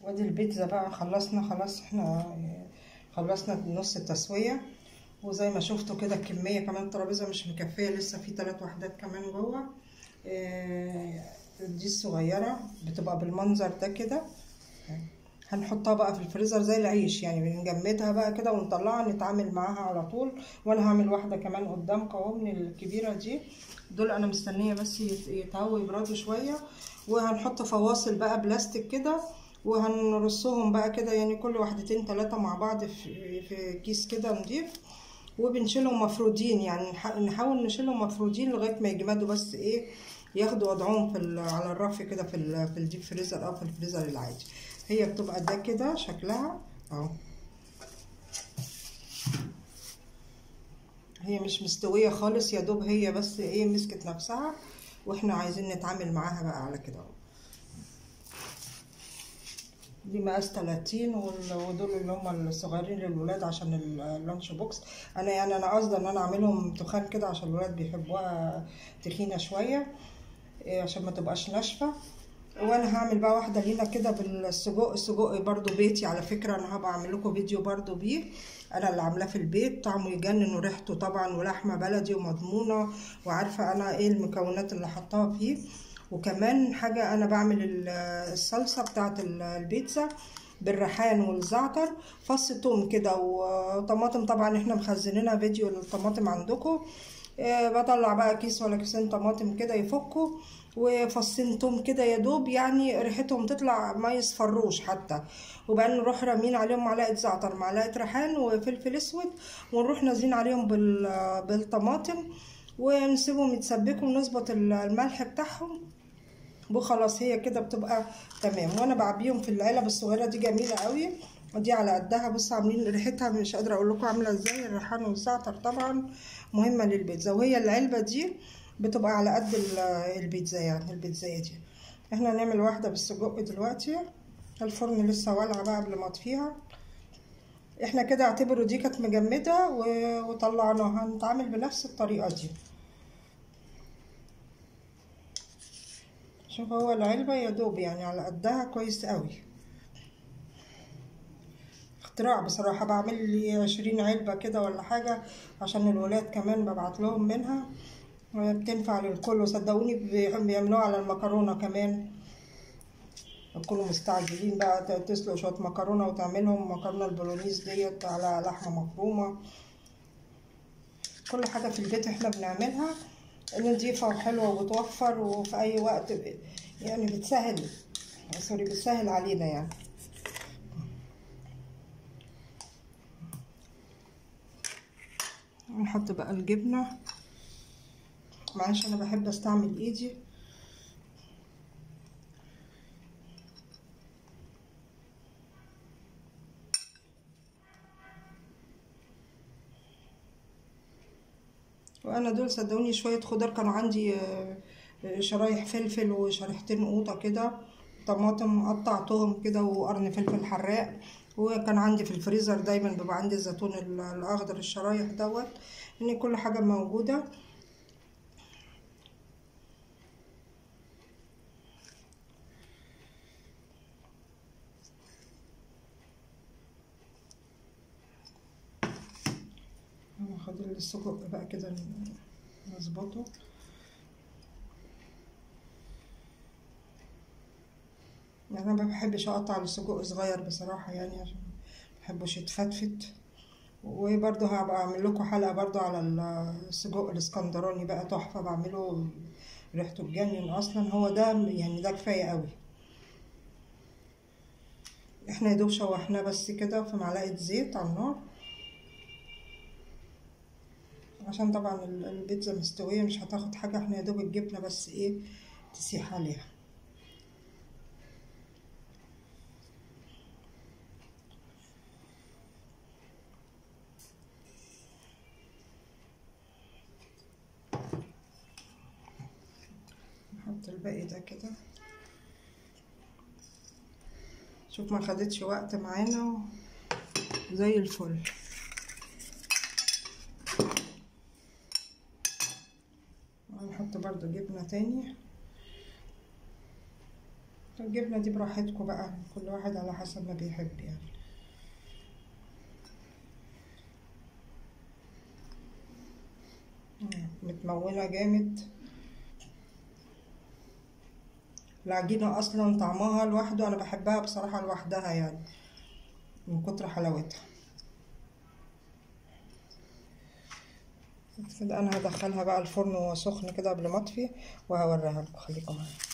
ودي البيتزا بقى خلصنا خلاص، احنا خلصنا نص التسويه، وزي ما شفتوا كده الكميه كمان الترابيزه مش مكفيه، لسه في 3 وحدات كمان جوه. دي الصغيره بتبقى بالمنظر ده كده، هنحطها بقى في الفريزر زي العيش، يعني بنجمدها بقى كده ونطلعها نتعامل معاها على طول. وانا هعمل واحده كمان قدامكم اهو من الكبيره دي، دول انا مستنيه بس يتهووا يبردوا شويه. وهنحط فواصل بقى بلاستيك كده، وهنرصهم بقى كده، يعني كل واحدتين 3 مع بعض في كيس كده نضيف، وبنشيلهم مفرودين، يعني نحاول نشيلهم مفرودين لغايه ما يجمدوا، بس ياخدوا وضعهم على الرف كده في الديب فريزر او في الفريزر العادي. هي بتبقى ده كده شكلها اهو، هي مش مستويه خالص، يا دوب هي بس مسكت نفسها، واحنا عايزين نتعامل معاها بقى على كده اهو. دي مقاس 30، ودول اللي هم الصغيرين للولاد عشان اللانش بوكس. انا قصدي ان انا اعملهم تخان كده عشان الولاد بيحبوها تخينه شويه، عشان ما تبقاش ناشفه. وانا هعمل بقى واحده لينا كده بالسجق. السجق برضو بيتي على فكره، انا هبقى اعمل لكم فيديو برضو بيه، انا اللي عاملاه في البيت، طعمه يجنن وريحته طبعا، ولحمه بلدي ومضمونه، وعارفه انا المكونات اللي حطاها فيه. وكمان حاجه، انا بعمل الصلصه بتاعه البيتزا بالريحان والزعتر، فص توم كده وطماطم، طبعا احنا مخزنينها فيديو للطماطم عندكم. بطلع بقى كيس ولا كيسين طماطم كده يفكوا، وفصين توم كده يا دوب يعني ريحتهم تطلع ما يصفروش حتى، وبقى نروح رامين عليهم معلقه زعتر معلقه ريحان وفلفل اسود، ونروح نازلين عليهم بالطماطم، ونسيبهم يتسبكوا ونظبط الملح بتاعهم، وخلاص هي كده بتبقى تمام. وانا بعبيهم في العلب الصغيره دي، جميله قوي، ودي على قدها. بصوا عاملين ريحتها مش قادره اقول لكم عامله ازاي، الريحان والزعتر طبعا مهمه للبيتزا، وهي العلبه دي بتبقى على قد البيتزا، يعني البيتزايه دي. احنا هنعمل واحده بالسجق دلوقتي، الفرن لسه والعه بقى قبل ما اطفيها. احنا كده اعتبروا دي كانت مجمده وطلعناها، هنتعامل بنفس الطريقه دي. شوف هو العلبة يا دوب يعني على قدها كويس قوي. اختراع بصراحة، بعمل لي 20 علبة كده ولا حاجة عشان الولاد كمان ببعت لهم منها، بتنفع للكل. وصدقوني بيعملوها على المكرونة كمان، يكونوا مستعجلين بقى تسلق شوية مكرونة وتعملهم مكرونة البولونيز ديت على لحمة مفرومة. كل حاجة في البيت احنا بنعملها نضيفة وحلوة وبتوفر، وفي أي وقت يعني بتسهل علينا يعني. نحط بقى الجبنة، معلش انا بحب استعمل ايدي. وانا دول صدقوني شوية خضار، كانوا عندي شرايح فلفل وشريحتين قوطة كده، طماطم قطعتهم كده، وقرن فلفل حراق، وكان عندي في الفريزر دايما بيبقى عندي الزيتون الاخضر الشرايح دوت، ان كل حاجة موجودة. هاخد السجق بقى كده نظبطه. يعني انا ما بحبش اقطع السجق صغير بصراحة، يعني عشان محبوش يتفتفت. وبرضه هبقى اعمل لكم حلقة برضه على السجق الاسكندراني بقى، تحفة بعمله، ريحته تجنن اصلا. هو ده يعني ده كفاية قوي. احنا يدوب شوحناه بس كده في معلقة زيت على النار، عشان طبعا البيتزا مستوية مش هتاخد حاجة، احنا يدوب الجبنة بس تسيح عليها. نحط الباقي ده كده. شوف ما خدتش وقت معانا زي الفل. هنحط برضو جبنة تاني. الجبنة دي براحتكم بقى، كل واحد على حسب ما بيحب يعني. متمونة جامد. العجينة اصلا طعمها لوحده، انا بحبها بصراحة لوحدها يعني من كتر حلاوتها. كده انا هدخلها بقى الفرن وهو سخن كده قبل ما اطفي، وهوريها لكم. خليكم معايا.